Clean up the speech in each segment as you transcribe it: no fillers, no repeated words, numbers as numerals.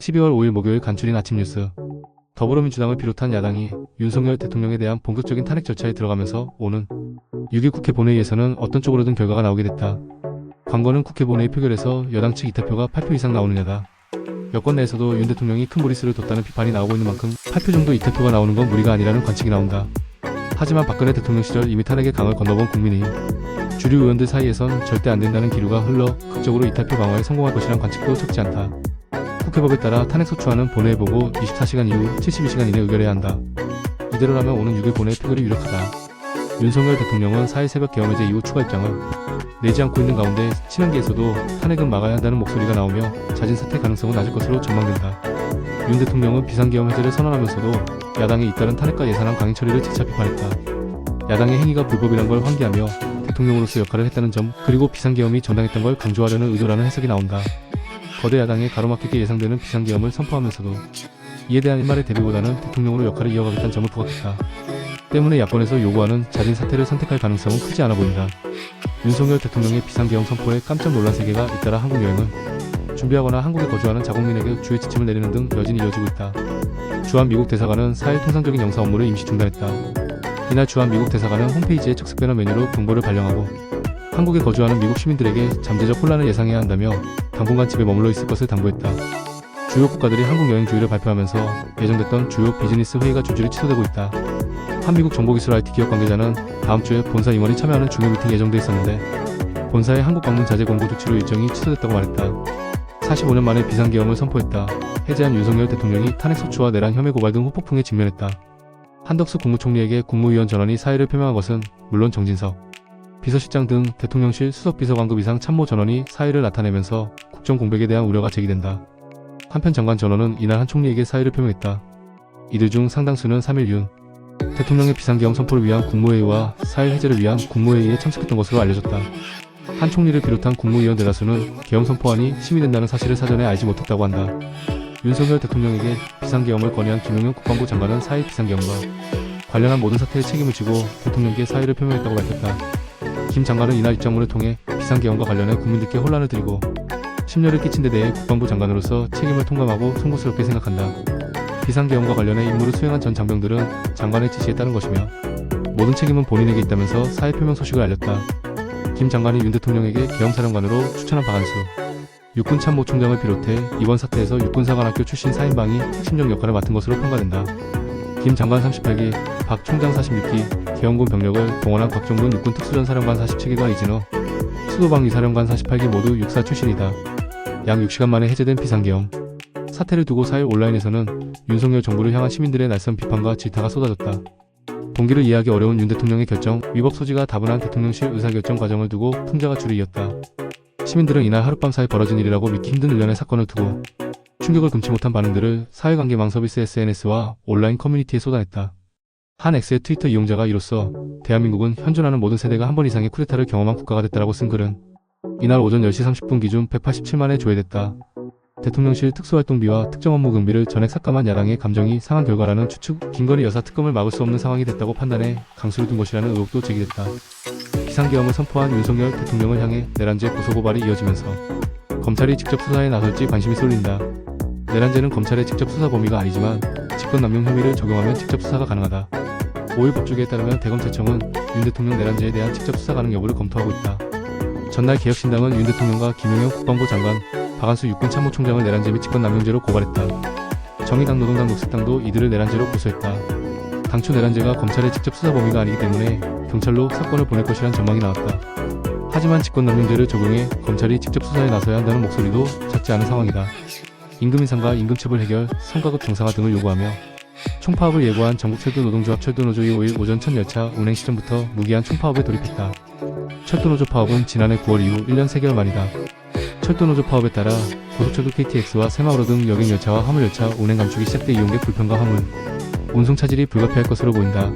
12월 5일 목요일 간추린 아침 뉴스. 더불어민주당을 비롯한 야당이 윤석열 대통령에 대한 본격적인 탄핵 절차에 들어가면서 오는 6일 국회 본회의에서는 어떤 쪽으로든 결과가 나오게 됐다. 관건은 국회 본회의 표결에서 여당 측 이탈표가 8표 이상 나오느냐다. 여권 내에서도 윤 대통령이 큰 무리수를 뒀다는 비판이 나오고 있는 만큼 8표 정도 이탈표가 나오는 건 무리가 아니라는 관측이 나온다. 하지만 박근혜 대통령 시절 이미 탄핵의 강을 건너본 국민의힘 주류 의원들 사이에선 절대 안 된다는 기류가 흘러 극적으로 이탈표 강화에 성공할 것이란 관측도 적지 않다. 국회법에 따라 탄핵 소추안은 본회의 보고 24시간 이후 72시간 이내 의결해야 한다. 이대로라면 오는 6일 본회의 표결이 유력하다. 윤석열 대통령은 4일 새벽 계엄해제 이후 추가 입장을 내지 않고 있는 가운데 친한계에서도 탄핵은 막아야 한다는 목소리가 나오며 자진 사퇴 가능성은 낮을 것으로 전망된다. 윤 대통령은 비상계엄 해제를 선언하면서도 야당의 잇따른 탄핵과 예산안 강행 처리를 재차 비판했다. 야당의 행위가 불법이란 걸 환기하며 대통령으로서 역할을 했다는 점, 그리고 비상계엄이 정당했던 걸 강조하려는 의도라는 해석이 나온다. 거대 야당의 가로막히게 예상되는 비상계엄을 선포하면서도 이에 대한 일말의 대비보다는 대통령으로 역할을 이어가겠다는 점을 부각했다. 때문에 야권에서 요구하는 자진 사퇴를 선택할 가능성은 크지 않아 보인다. 윤석열 대통령의 비상계엄 선포에 깜짝 놀란 세계가 잇따라 한국 여행을 준비하거나 한국에 거주하는 자국민에게 주의 지침을 내리는 등 여진이 이어지고 있다. 주한 미국 대사관은 4일 통상적인 영사 업무를 임시 중단했다. 이날 주한 미국 대사관은 홈페이지에 적색 배너 메뉴로 공보를 발령하고 한국에 거주하는 미국 시민들에게 잠재적 혼란을 예상해야 한다며 당분간 집에 머물러 있을 것을 당부했다. 주요 국가들이 한국 여행 주의를 발표하면서 예정됐던 주요 비즈니스 회의가 줄줄이 취소되고 있다. 한미국 정보기술 IT 기업 관계자는 다음 주에 본사 임원이 참여하는 중요 미팅이 예정돼 있었는데 본사의 한국 방문 자제 권고 조치로 일정이 취소됐다고 말했다. 45년 만에 비상계엄을 선포했다. 해제한 윤석열 대통령이 탄핵 소추와 내란 혐의 고발 등 후폭풍에 직면했다. 한덕수 국무총리에게 국무위원 전원이 사의를 표명한 것은 물론 정진석 비서실장 등 대통령실 수석비서관급 이상 참모 전원이 사의를 나타내면서 국정 공백에 대한 우려가 제기된다. 한편 장관 전원은 이날 한 총리에게 사의를 표명했다. 이들 중 상당수는 3일 윤 대통령의 비상계엄 선포를 위한 국무회의와 사일 해제를 위한 국무회의에 참석했던 것으로 알려졌다. 한 총리를 비롯한 국무위원 대다수는 계엄 선포안이 심의된다는 사실을 사전에 알지 못했다고 한다. 윤석열 대통령에게 비상계엄을 건의한 김용현 국방부 장관은 4일 비상계엄과 관련한 모든 사태에 책임을 지고 대통령께 사의를 표명했다고 밝혔다. 김 장관은 이날 입장문을 통해 비상계엄과 관련해 국민들께 혼란을 드리고 심려를 끼친 데 대해 국방부 장관으로서 책임을 통감하고 송구스럽게 생각한다. 비상계엄과 관련해 임무를 수행한 전 장병들은 장관의 지시에 따른 것이며 모든 책임은 본인에게 있다면서 사의 표명 소식을 알렸다. 김 장관이 윤 대통령에게 계엄사령관으로 추천한 박한수 육군참모총장을 비롯해 이번 사태에서 육군사관학교 출신 4인방이 핵심적 역할을 맡은 것으로 평가된다. 김 장관 38기, 박 총장 46기, 계엄군 병력을 동원한 곽종근 육군특수전사령관 47기가 이진호, 수도방 이사령관 48기 모두 육사 출신이다. 약 6시간 만에 해제된 비상계엄. 사태를 두고 4일 온라인에서는 윤석열 정부를 향한 시민들의 날선 비판과 질타가 쏟아졌다. 동기를 이해하기 어려운 윤 대통령의 결정, 위법 소지가 다분한 대통령실 의사결정 과정을 두고 풍자가 줄을 이었다. 시민들은 이날 하룻밤 사이 벌어진 일이라고 믿기 힘든 일련의 사건을 두고 충격을 금치 못한 반응들을 사회관계망 서비스 SNS와 온라인 커뮤니티에 쏟아냈다. 한 X의 트위터 이용자가 이로써 대한민국은 현존하는 모든 세대가 한 번 이상의 쿠데타를 경험한 국가가 됐다라고 쓴 글은 이날 오전 10시 30분 기준 187만에 조회됐다. 대통령실 특수활동비와 특정 업무 경비를 전액 삭감한 야당의 감정이 상한 결과라는 추측, 김건희 여사 특검을 막을 수 없는 상황이 됐다고 판단해 강수를 둔 것이라는 의혹도 제기됐다. 비상계엄을 선포한 윤석열 대통령을 향해 내란죄 고소고발이 이어지면서 검찰이 직접 수사에 나설지 관심이 쏠린다. 내란죄는 검찰의 직접 수사 범위가 아니지만 직권남용 혐의를 적용하면 직접 수사가 가능하다. 5일 법조계에 따르면 대검찰청은 윤 대통령 내란죄에 대한 직접 수사 가능 여부를 검토하고 있다. 전날 개혁신당은 윤 대통령과 김용현 국방부 장관, 박한수 육군참모총장을 내란죄 및 직권남용죄로 고발했다. 정의당, 노동당, 녹색당도 이들을 내란죄로 고소했다. 당초 내란죄가 검찰의 직접 수사 범위가 아니기 때문에 경찰로 사건을 보낼 것이란 전망이 나왔다. 하지만 직권남용죄를 적용해 검찰이 직접 수사에 나서야 한다는 목소리도 작지 않은 상황이다. 임금 인상과 임금체불 해결, 성과급 정상화 등을 요구하며 총파업을 예고한 전국철도노동조합 철도노조의 5일 오전 첫 열차 운행 시점부터 무기한 총파업에 돌입했다. 철도노조 파업은 지난해 9월 이후 1년 3개월 만이다. 철도노조 파업에 따라 고속철도 KTX와 새마을호 등 여객열차와 화물열차 운행 감축이 시작돼 이용객 불편과 화물 운송 차질이 불가피할 것으로 보인다.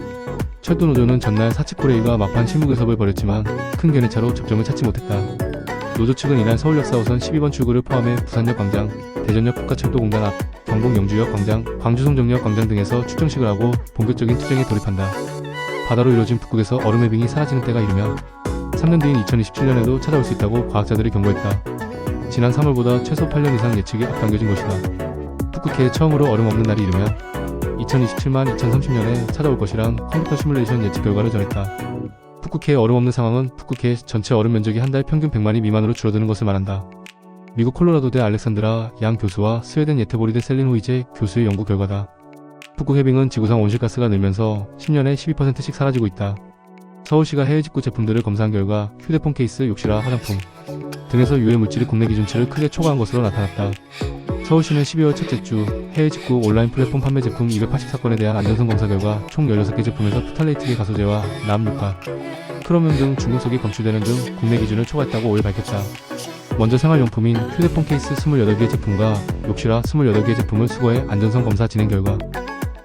철도노조는 전날 사측코레일과 막판 실무교섭을 벌였지만 큰 견해차로 접점을 찾지 못했다. 노조 측은 이날 서울역사호선 12번 출구를 포함해 부산역 광장, 대전역 국가철도공단 앞, 경북 영주역 광장, 광주 송정역 광장 등에서 출정식을 하고 본격적인 투쟁에 돌입한다. 바다로 이뤄진 북극에서 얼음의 빙이 사라지는 때가 이르면 3년 뒤인 2027년에도 찾아올 수 있다고 과학자들이 경고했다. 지난 3월보다 최소 8년 이상 예측이 앞당겨진 것이다. 푸크케에 처음으로 얼음 없는 날이 이르면 2027만 2030년에 찾아올 것이란 컴퓨터 시뮬레이션 예측 결과를 전했다. 푸크케의 얼음 없는 상황은 푸크케 전체 얼음 면적이 한 달 평균 100만이 미만으로 줄어드는 것을 말한다. 미국 콜로라도대 알렉산드라 양 교수와 스웨덴 예테보리대 셀린 호이제 교수의 연구 결과다. 푸크 해빙은 지구상 온실가스가 늘면서 10년에 12%씩 사라지고 있다. 서울시가 해외 직구 제품들을 검사한 결과 휴대폰 케이스, 욕실화, 화장품 등에서 유해 물질이 국내 기준치를 크게 초과한 것으로 나타났다. 서울시는 12월 첫째 주 해외 직구 온라인 플랫폼 판매 제품 284건에 대한 안전성 검사 결과 총 16개 제품에서 프탈레이트계 가소제와 남유가, 크로뮴 등 중금속이 검출되는 등 국내 기준을 초과했다고 5일 밝혔다. 먼저 생활용품인 휴대폰 케이스 28개 제품과 욕실화 28개 제품을 수거해 안전성 검사 진행 결과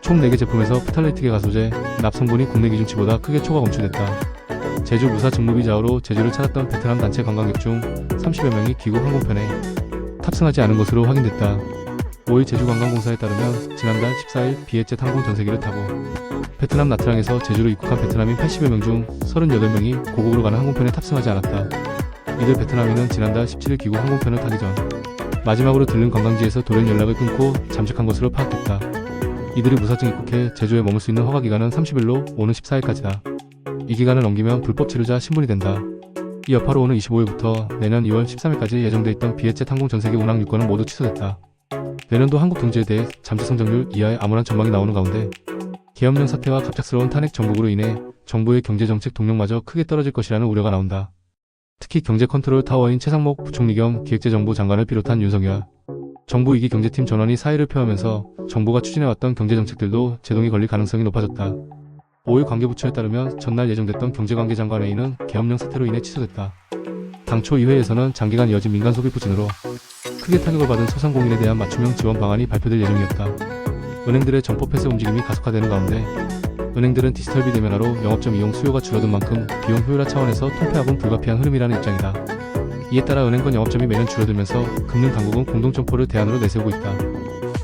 총 4개 제품에서 프탈레이트계 가소제, 납 성분이 국내 기준치보다 크게 초과 검출됐다. 제주 무사 직무비자호로 제주를 찾았던 베트남 단체 관광객 중 30여 명이 귀국 항공편에 탑승하지 않은 것으로 확인됐다. 5일 제주관광공사에 따르면 지난달 14일 비에젯 항공 전세기를 타고 베트남 나트랑에서 제주로 입국한 베트남인 80여 명 중 38명이 고국으로 가는 항공편에 탑승하지 않았다. 이들 베트남인은 지난달 17일 귀국 항공편을 타기 전 마지막으로 들른 관광지에서 돌연 연락을 끊고 잠식한 것으로 파악됐다. 이들이 무사증 입국해 제주에 머물 수 있는 허가기간은 30일로 오는 14일까지다. 이 기간을 넘기면 불법 체류자 신분이 된다. 이 여파로 오는 25일부터 내년 2월 13일까지 예정돼 있던 비에젯 항공 전세기 운항 유권은 모두 취소됐다. 내년도 한국 경제에 대해 잠재 성장률 이하의 암울한 전망이 나오는 가운데 계엄령 사태와 갑작스러운 탄핵 정국으로 인해 정부의 경제정책 동력마저 크게 떨어질 것이라는 우려가 나온다. 특히 경제 컨트롤 타워인 최상목 부총리 겸 기획재정부 장관을 비롯한 윤석열 정부 2기 경제팀 전원이 사의를 표하면서 정부가 추진해왔던 경제정책들도 제동이 걸릴 가능성이 높아졌다. 5일 관계부처에 따르면 전날 예정됐던 경제관계장관 회의는 계엄령 사태로 인해 취소됐다. 당초 이 회의에서는 장기간 이어진 민간 소비 부진으로 크게 타격을 받은 소상공인에 대한 맞춤형 지원 방안이 발표될 예정이었다. 은행들의 점포 폐쇄 움직임이 가속화되는 가운데 은행들은 디지털 비대면화로 영업점 이용 수요가 줄어든 만큼 비용 효율화 차원에서 통폐합은 불가피한 흐름이라는 입장이다. 이에 따라 은행권 영업점이 매년 줄어들면서 금융당국은 공동점포를 대안으로 내세우고 있다.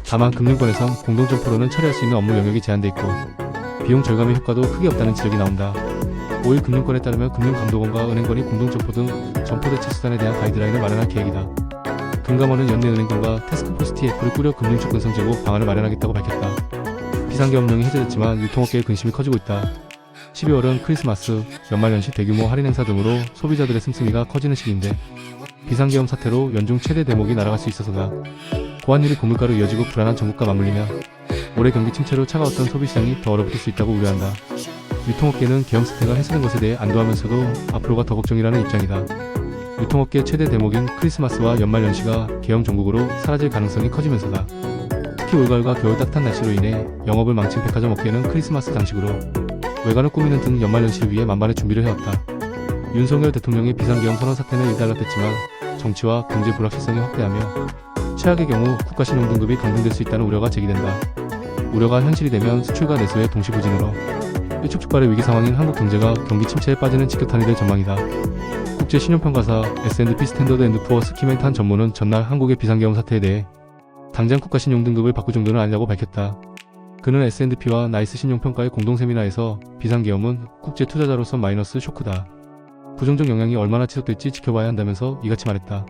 다만 금융권에선 공동점포로는 처리할 수 있는 업무 영역이 제한돼 있고 비용 절감의 효과도 크게 없다는 지적이 나온다. 5일 금융권에 따르면 금융감독원과 은행권이 공동점포 등 점포 대체 수단에 대한 가이드라인을 마련할 계획이다. 금감원은 연내은행권과 태스크포스 TF를 꾸려 금융 접근성 제고 방안을 마련하겠다고 밝혔다. 비상계엄령이 해제됐지만 유통업계의 근심이 커지고 있다. 12월은 크리스마스, 연말연시 대규모 할인 행사 등으로 소비자들의 씀씀이가 커지는 시기인데 비상계엄 사태로 연중 최대 대목이 날아갈 수 있어서다. 고환율이 고물가로 이어지고 불안한 전국과 맞물리며 올해 경기 침체로 차가웠던 소비시장이 더 얼어붙을 수 있다고 우려한다. 유통업계는 계엄 사태가 해소된 것에 대해 안도하면서도 앞으로가 더 걱정이라는 입장이다. 유통업계 최대 대목인 크리스마스와 연말연시가 계엄 종국으로 사라질 가능성이 커지면서다. 특히 올가을과 겨울 따뜻한 날씨로 인해 영업을 망친 백화점 업계는 크리스마스 장식으로 외관을 꾸미는 등 연말연시를 위해 만반의 준비를 해왔다. 윤석열 대통령의 비상계엄 선언 사태는 일단락됐지만 정치와 경제 불확실성이 확대하며 최악의 경우 국가신용 등급이 강등될 수 있다는 우려가 제기된다. 우려가 현실이 되면 수출과 내수의 동시부진으로 일촉즉발의 위기 상황인 한국 경제가 경기 침체에 빠지는 직격탄이 될 전망이다. 국제신용평가사 S&P 스탠더드 앤드 푸어스 키멘탄 전무는 전날 한국의 비상계엄 사태에 대해 당장 국가신용 등급을 바꿀 정도는 아니라고 밝혔다. 그는 S&P와 나이스 신용평가의 공동 세미나에서 비상계엄은 국제투자자로서 마이너스 쇼크다. 부정적 영향이 얼마나 지속될지 지켜봐야 한다면서 이같이 말했다.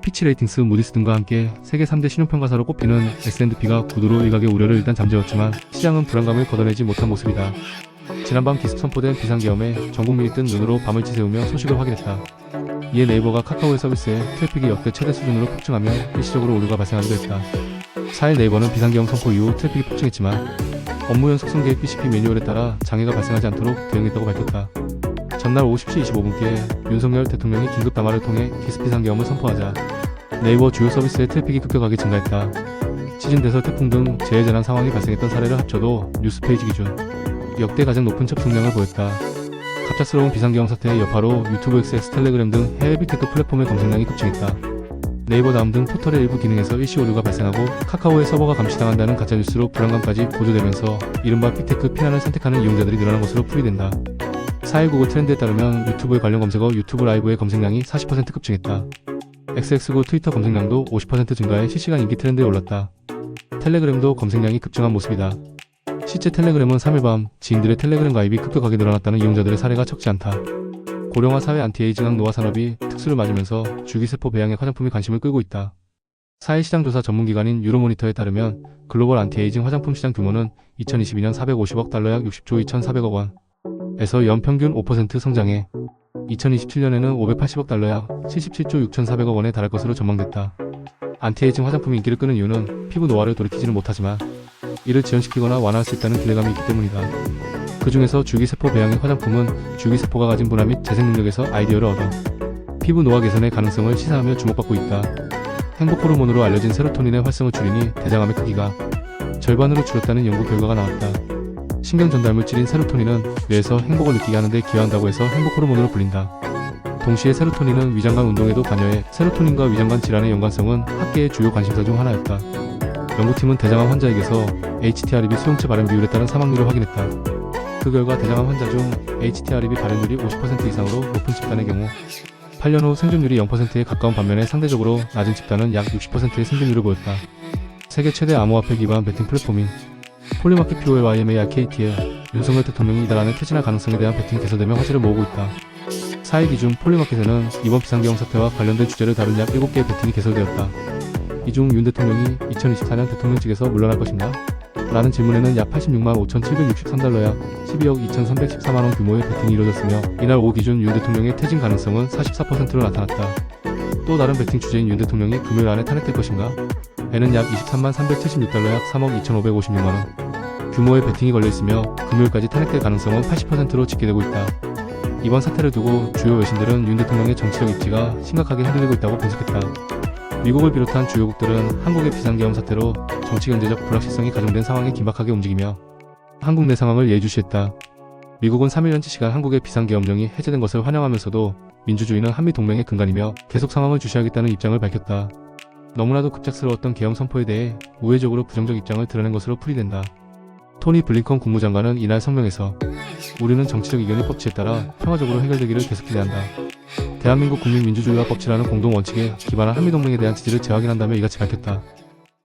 피치레이팅스, 무디스 등과 함께 세계 3대 신용평가사로 꼽히는 S&P가 구두로 일각의 우려를 일단 잠재웠지만 시장은 불안감을 걷어내지 못한 모습이다. 지난밤 기습 선포된 비상계엄에 전 국민이 뜬 눈으로 밤을 지새우며 소식을 확인했다. 이에 네이버가 카카오의 서비스에 트래픽이 역대 최대 수준으로 폭증하며 일시적으로 오류가 발생하기도 했다. 4일 네이버는 비상계엄 선포 이후 트래픽이 폭증했지만 업무 연속성 계획 BCP 매뉴얼에 따라 장애가 발생하지 않도록 대응했다고 밝혔다. 전날 오후 10시 25분께 윤석열 대통령이 긴급 담화를 통해 기습 비상계엄을 선포하자 네이버 주요 서비스의 트래픽이 급격하게 증가했다. 시즌 대설 태풍 등 재해재난 상황이 발생했던 사례를 합쳐도 뉴스페이지 기준 역대 가장 높은 접속량을 보였다. 갑작스러운 비상계엄 사태의 여파로 유튜브 XX, 텔레그램 등 해외 빅테크 플랫폼의 검색량이 급증했다. 네이버 다음 등 포털의 일부 기능에서 일시 오류가 발생하고 카카오의 서버가 감시당한다는 가짜뉴스로 불안감까지 고조되면서 이른바 빅테크 피난을 선택하는 이용자들이 늘어난 것으로 풀이된다. 4일 구글 트렌드에 따르면 유튜브의 관련 검색어 유튜브 라이브의 검색량이 40% 급증했다. XX고 트위터 검색량도 50% 증가해 실시간 인기 트렌드에 올랐다. 텔레그램도 검색량이 급증한 모습이다. 실제 텔레그램은 3일 밤 지인들의 텔레그램 가입이 급격하게 늘어났다는 이용자들의 사례가 적지 않다. 고령화 사회 안티에이징학 노화 산업이 특수를 맞으면서 줄기세포 배양액 화장품이 관심을 끌고 있다. 사회시장조사 전문기관인 유로모니터에 따르면 글로벌 안티에이징 화장품 시장 규모는 2022년 450억 달러 약 60조 2,400억 원에서 연평균 5% 성장해 2027년에는 580억 달러 약 77조 6,400억 원에 달할 것으로 전망됐다. 안티에이징 화장품이 인기를 끄는 이유는 피부 노화를 돌이키지는 못하지만 이를 지연시키거나 완화할 수 있다는 기대감이 있기 때문이다. 그 중에서 줄기세포 배양액 화장품은 줄기세포가 가진 분화 및 재생 능력에서 아이디어를 얻어 피부 노화 개선의 가능성을 시사하며 주목받고 있다. 행복 호르몬으로 알려진 세로토닌의 활성을 줄이니 대장암의 크기가 절반으로 줄었다는 연구 결과가 나왔다. 신경 전달 물질인 세로토닌은 뇌에서 행복을 느끼게 하는 데 기여한다고 해서 행복 호르몬으로 불린다. 동시에 세로토닌은 위장관 운동에도 관여해 세로토닌과 위장관 질환의 연관성은 학계의 주요 관심사 중 하나였다. 연구팀은 대장암 환자에게서 HTRB 수용체 발현 비율에 따른 사망률을 확인했다. 그 결과 대장암 환자 중 HTRB 발현율이 50% 이상으로 높은 집단의 경우 8년 후 생존율이 0%에 가까운 반면에 상대적으로 낮은 집단은 약 60%의 생존율을 보였다. 세계 최대 암호화폐 기반 베팅 플랫폼인 폴리마켓 POLYMA RKT에 윤석열 대통령이 이달안에 퇴진할 가능성에 대한 베팅 개설되며 화제를 모으고 있다. 4일 기준 폴리마켓에는 이번 비상계엄 사태와 관련된 주제를 다룬 약 7개의 베팅이 개설되었다. 이 중 윤 대통령이 2024년 대통령직에서 물러날 것인가? 라는 질문에는 약 86만 5,763달러 약 12억 2,314만원 규모의 베팅이 이뤄졌으며 이날 오후 기준 윤 대통령의 퇴진 가능성은 44%로 나타났다. 또 다른 베팅 주제인 윤 대통령이 금요일 안에 탄핵될 것인가? 에는 약 23만 376달러 약 3억 2,556만원 규모의 베팅이 걸려있으며 금요일까지 탄핵될 가능성은 80%로 집계되고 있다. 이번 사태를 두고 주요 외신들은 윤 대통령의 정치적 입지가 심각하게 흔들리고 있다고 분석했다. 미국을 비롯한 주요국들은 한국의 비상계엄 사태로 정치-경제적 불확실성이 가중된 상황에 긴박하게 움직이며 한국 내 상황을 예의주시했다. 미국은 3일연치 시간 한국의 비상계엄령이 해제된 것을 환영하면서도 민주주의는 한미동맹의 근간이며 계속 상황을 주시하겠다는 입장을 밝혔다. 너무나도 급작스러웠던 계엄 선포에 대해 우회적으로 부정적 입장을 드러낸 것으로 풀이된다. 토니 블링컨 국무장관은 이날 성명에서 우리는 정치적 이견이 법치에 따라 평화적으로 해결되기를 계속 기대한다. 대한민국 국민 민주주의와 법치라는 공동 원칙에 기반한 한미동맹에 대한 지지를 재확인한다며 이같이 밝혔다.